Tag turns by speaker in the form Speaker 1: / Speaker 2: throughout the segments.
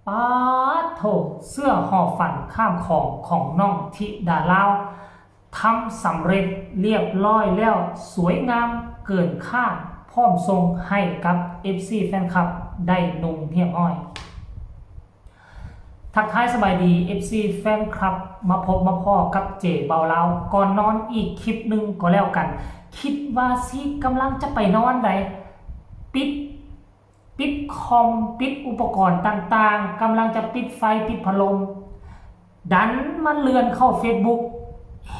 Speaker 1: ป๊าดโถเสื้อห่อฝันข้ามของน้องธิดาลาวทำสำเร็จเรียบร้อยแล้วสวยงามเกินคาดพร้อมส่งให้กับ FC แฟนคลับได้นุ่งเรียบร้อยทักทายสบายดี FC แฟนคลับมาพบมาพ่อกับเจเบาลาวก่อนนอนอีกคลิปหนึ่งก็แล้วกันคิดว่าซิกำลังจะไปนอนใดปิดคอมปิดอุปกรณ์ต่างๆกำลังจะปิดไฟปิดพัดลมดันมันเลื่อนเข้า Facebook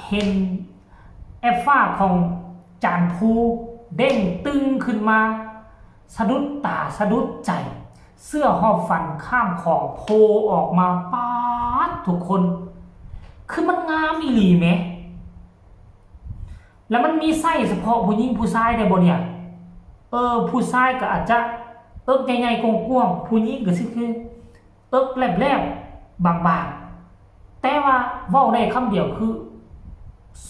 Speaker 1: เห็นแอปฟ้าของจานภูเด้งตึงขึ้นมาสะดุดตาสะดุดใจเสื้อหอบฝันข้ามของโผล่ออกมาป๊าดทุกคนคือมันงามอีหลีไหมแล้วมันมีไส้เฉพาะผู้หญิงผู้ชายได้บ่เนี่ยผู้ชายก็อาจจะใหญ่ๆกว้างๆผู้หญิงก็สิคือแลบๆบางๆแต่ว่าเว้าได้คำเดียวคือ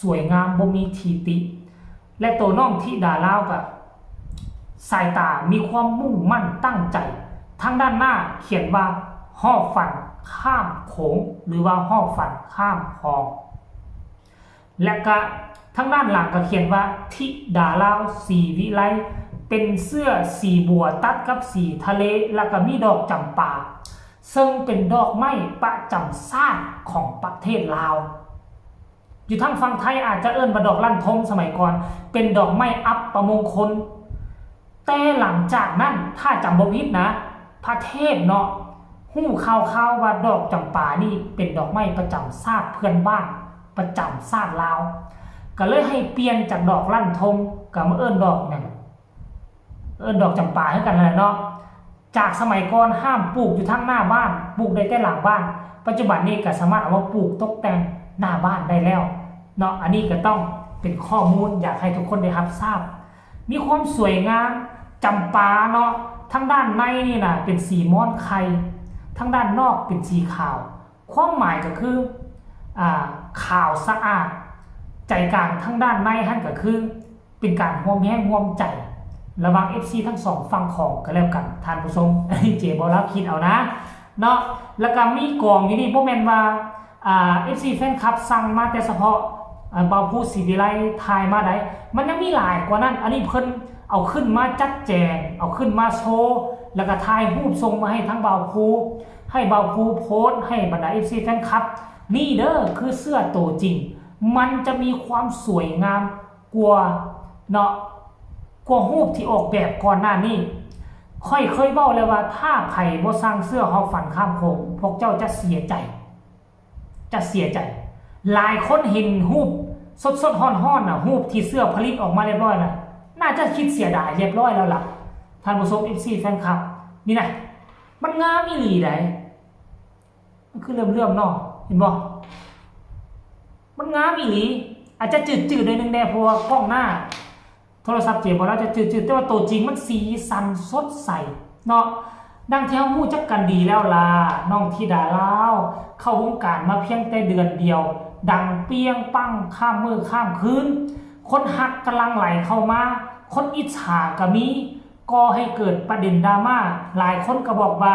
Speaker 1: สวยงามบ่มีทีติและตัวน้องธิดาลาวก็สายตามีความมุ่งมั่นตั้งใจทางด้านหน้าเขียนว่าหอบฝันข้ามโขงหรือว่าหอบฝันข้ามคลองและก็ทางด้านหลังก็เขียนว่าธิดาลาวสีวิไลเป็นเสื้อสีบัวตัดกับสีทะเลแล้วก็มีดอกจำปาซึ่งเป็นดอกไม้ประจำชาติของประเทศลาวอยู่ทางฝั่งไทยอาจจะเอิ้นว่าดอกลั่นทมสมัยก่อนเป็นดอกไม้อัปมมงคลแต่หลังจากนั้นถ้าจำบ่ผิดนะพระเทพเนาะหู้ข่าวว่าดอกจำปานี่เป็นดอกไม้ประจำชาติเพื่อนบ้านประจำชาติลาวก็เลยให้เปลี่ยนจากดอกลั่นทมกับมาเอิ้นดอกนั่นดอกจำปาให้กันเลยเนาะจากสมัยก่อนห้ามปลูกอยู่ทั้งหน้าบ้านปลูกได้แต่หลังบ้านปัจจุบันนี้ก็สามารถเอามาปลูกตกแต่งหน้าบ้านได้แล้วเนาะอันนี้ก็ต้องเป็นข้อมูลอยากให้ทุกคนได้รับทราบมีความสวยงามจำปาเนาะทั้งด้านในนี่นะเป็นสีม่อนไข่ทั้งด้านนอกเป็นสีขาวความหมายก็คือขาวสะอาดใจกลางทั้งด้านในท่านก็คือเป็นการร่วมแรงร่วมใจระหว่าง FC ทั้งสองฝั่งของก็แล้วกันท่านผู้ชมเจ๊บอกแล้วคิดเอานะเนาะแล้วก็มีกองอยู่นี่บ่แม่นว่าFC แฟนคลับสั่งมาแต่เฉพาะเบาพูดสีวิไลทายมาได้มันยังมีหลายกว่านั้นอันนี้เพิ่นเอาขึ้นมาจัดแจงเอาขึ้นมาโชว์แล้วก็ถ่ายรูปส่งมาให้ทั้งเบาพูให้เบาพูโพสให้บรรดา FC แฟนคลับนี่เด้อคือเสื้อตัวจริงมันจะมีความสวยงามกว่าเนาะกว่ารูปที่ออกแบบก่อนหน้านี้ค่อยเคยเบ้าเลยว่าถ้าไผ่บ่สร้างเสื้อหอบฝันข้ามโขงพวกเจ้าจะเสียใจหลายคนเห็นรูปสดๆฮ้อนๆน่ะรูปที่เสื้อผลิตออกมาเรียบร้อยน่ะน่าจะคิดเสียดายเรียบร้อยแล้วล่ะท่านผู้ชม FC แฟนคลับนี่นะมันงามอีหลีได้มันคือเริ่มเนาะเห็นบ่มันงามอีหลีอาจจะจืดๆหน่อยนึงแน่เพราะว่ากล้องหน้าโทรศัพท์เจ็บบ่แล้วจะจืดๆแต่ว่าตัวจริงมันสีสันสดใสเนาะดังที่เฮาฮู้จักกันดีแล้วล่ะน้องธิดาลาวเข้าวงการมาเพียงแต่เดือนเดียวดังเปี้ยงปังข้ามมื้อข้ามคืนคนฮักกำลังไหลเข้ามาคนอิจฉาก็มีก่อให้เกิดประเด็นดราม่าหลายคนก็บอกว่า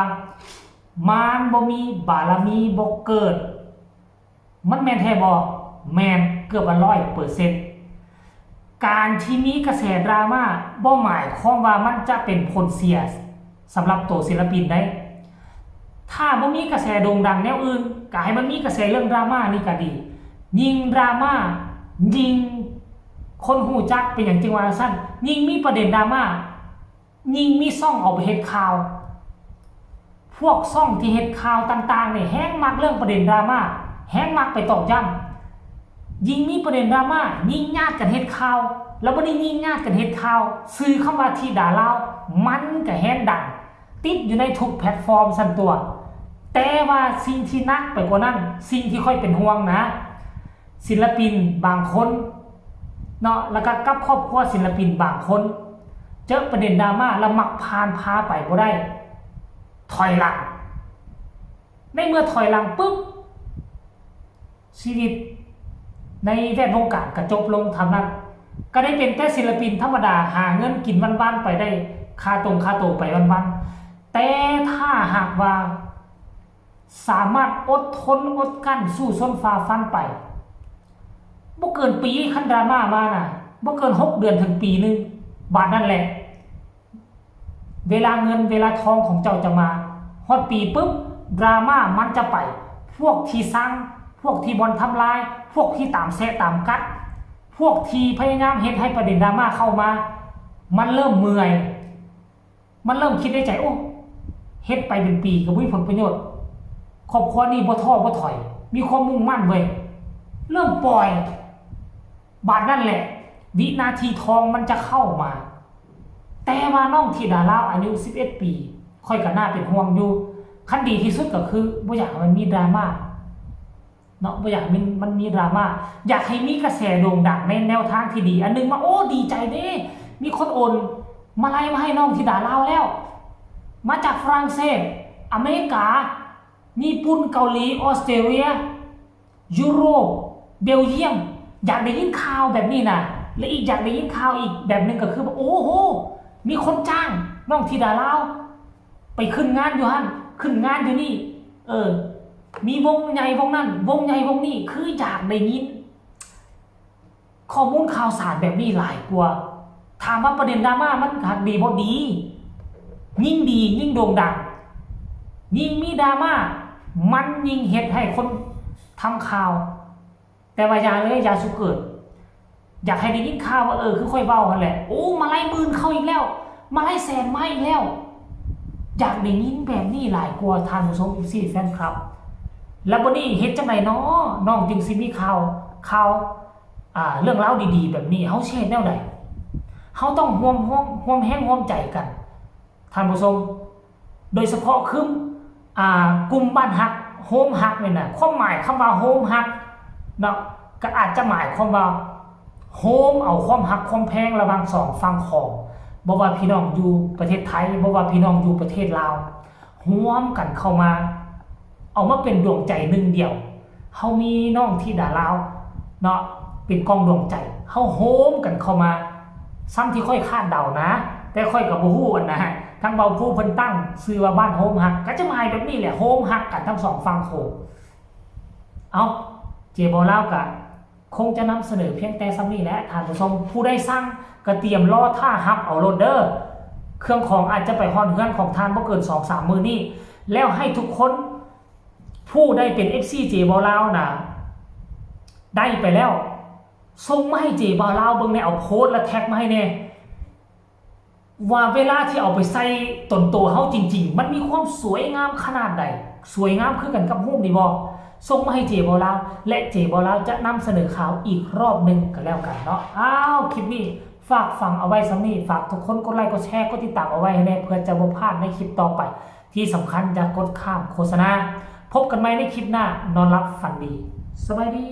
Speaker 1: มารบ่มีบารมีบ่เกิดมันแม่นแท้บ่แม่นเกือบ100%การที่มีกระแสดราม่าบ่หมายความว่ามันจะเป็นผลเสียสำหรับตัวศิลปินได้ถ้าบ่มีกระแสโด่งดังแนวอื่นก็ให้มันมีกระแสเรื่องดราม่านี่ก็ดียิ่งดราม่ายิ่งคนหูจักเป็นอย่างจริงว่าสั้นยิ่งมีประเด็นดราม่ายิ่งมีซ่องออกไปเฮ็ดข่าวพวกซ่องที่เฮ็ดข่าวต่างๆเนี่ยแห้งมักเรื่องประเด็นดราม่าแห้งมักไปตอกย้ำยิ่งมีประเด็นดราม่ายิ่งญาติกันเฮ็ดข่าวแล้วบ่ได้ยิ่งญาติกันเฮ็ดข่าวซื้อคำว่าธิดาลาวมันก็แห้งดังติดอยู่ในทุกแพลตฟอร์มสั่นตัวแต่ว่าสิ่งที่นักไปกว่านั้นสิ่งที่ค่อยเป็นห่วงนะศิลปินบางคนเนาะแล้วก็กับครอบครัวศิลปินบางคนเจอประเด็นดราม่าแล้วมักพาไปบ่ได้ถอยหลังในเมื่อถอยหลังปุ๊บชีวิตในแวดวงการกระจบลงทำนั้นก็ได้เป็นแต่ศิลปินธรรมดาหาเงินกินวันๆไปได้ค่าโตไปวันๆแต่ถ้าหากว่า สามารถอดทนอดกั้นสู้ซนฝ่าฟันไปบ่เกินปีคันดราม่ามาน่ะบ่เกิน6 เดือนถึงปีนึงบาดนั่นแหละเวลาเงินเวลาทองของเจ้าจะมาฮอดปีปุ๊บดราม่ามันจะไปพวกที่สร้างพวกที่บอลทำลายพวกที่ตามแซะตามกัดพวกที่พยายามเฮ็ดให้ประเด็นดราม่าเข้ามามันเริ่มเมื่อยมันเริ่มคิดในใจโอ้เฮ็ดไปเป็นปีก็บ่มีผลประโยชน์ครอบครัวนี้บ่ท้อบ่ถอยมีความมุ่งมั่นเว้ยเริ่มปล่อยบาดนั่นแหละวินาทีทองมันจะเข้ามาแต่ว่าน้องธิดาลาวอายุ11 ปีค่อยก็น่าเป็นห่วงอยู่คันดีที่สุดก็คือบ่อยากให้มันมีดราม่าเนาะบ่อยากมันมีดราม่าอยากให้มีกระแสโด่งดังในแนวทางที่ดีอันนึงมาโอ้ดีใจเด้มีคนโอนมาไล่มาให้น้องธิดาลาวแล้วมาจากฝรั่งเศสอเมริกาญี่ปุ่นเกาหลีออสเตรเลียยุโรปเบลเยียมอยากได้ยินข่าวแบบนี้นะและอีกอยากได้ยินข่าวอีกแบบนึงก็คือโอ้โหมีคนจ้างน้องธิดาลาวไปขึ้นงานอยู่หั่นขึ้นงานอยู่นี่มีวงใหญ่วงนั้นวงใหญ่วงนี้คืออยากได้ยินข้อมูลข่าวสารแบบนี้หลายกว่าถามว่าประเด็นดราม่ามันหักดีบ่ดียิ่งดียิ่งโด่งดังยิ่งมีดราม่ามันยิ่งเฮ็ดให้คนทำข่าวแต่ว่าอย่าเลยอย่าสุเกิดอยากให้ได้ยินข่าวว่าคือค่อยเว้ากันแหละโอ้มาไล่หมื่นเข้าอีกแล้วมาไล่แสนมาอีกแล้วอยากได้ยินแบบนี้หลายกว่าท่านผู้ชมFCแฟนคลับแล้วบ่นี้เฮ็ดจังได๋น้องจึงสิมีข่าวเรื่องราวดีๆแบบนี้เฮาเฮ็ดแนวใดเฮาต้องร่วมแรงร่วมใจกันท่านผู้ชมโดยเฉพาะคือกลุ่มบ้านฮักโฮมฮักนี่น่ะความหมายคำว่าโฮมฮักเนาะก็อาจจะหมายความว่าโฮมเอาความฮักความแพงระหว่างสองฝั่งของบ่ว่าพี่น้องอยู่ประเทศไทยบ่ว่าพี่น้องอยู่ประเทศลาวร่วมกันเข้ามาเอามาเป็นดวงใจหนึ่งเดียวเฮามีน้องธิดาลาวเนาะเป็นกองดวงใจเฮาโฮมกันเข้ามาซ้ำที่ค่อยคาดเดานะแต่ค่อยก็บ่ฮู้นะฮะทั้งเบาผู้เพิ่นตั้งชื่อว่าบ้านโฮมฮักก็จะหมายแบบนี้แหละโฮมฮักกันทั้งสองฝั่งโขงเอาเจบ่ลาวก็คงจะนำเสนอเพียงแต่ซ้ำนี้แหละท่านผู้ชมผู้ได้สั่งก็เตรียมรอท่าฮับเอาโลดเด้อเครื่องของอาจจะไปฮอดเฮือนของท่านบ่เกิน 2-3 มื้อนี้แล้วให้ทุกคนผู้ได้เป็น FC เจบ่ลาวน่ะได้ไปแล้วส่งมาให้เจบ่ลาวเบิ่งในเอาโพสต์และแท็กมาให้แน่ว่าเวลาที่เอาไปใส่ตนตัวเฮาจริงๆมันมีความสวยงามขนาดใดสวยงามคือกันกับรูปนี่บ่ส่งมาให้เจบ่ลาวและเจบ่ลาวจะนำเสนอข่าวอีกรอบนึงก็แล้วกันเนาะคลิปนี้ฝากฟังเอาไว้ซ้ำนี้ฝากทุกคนกดไลค์กดแชร์กดติดตามเอาไว้ให้แน่เพื่อจะบ่พลาดในคลิปต่อไปที่สำคัญอย่ากดข้ามโฆษณาพบกันใหม่ในคลิปหน้านอนหลับฝันดีสบายดี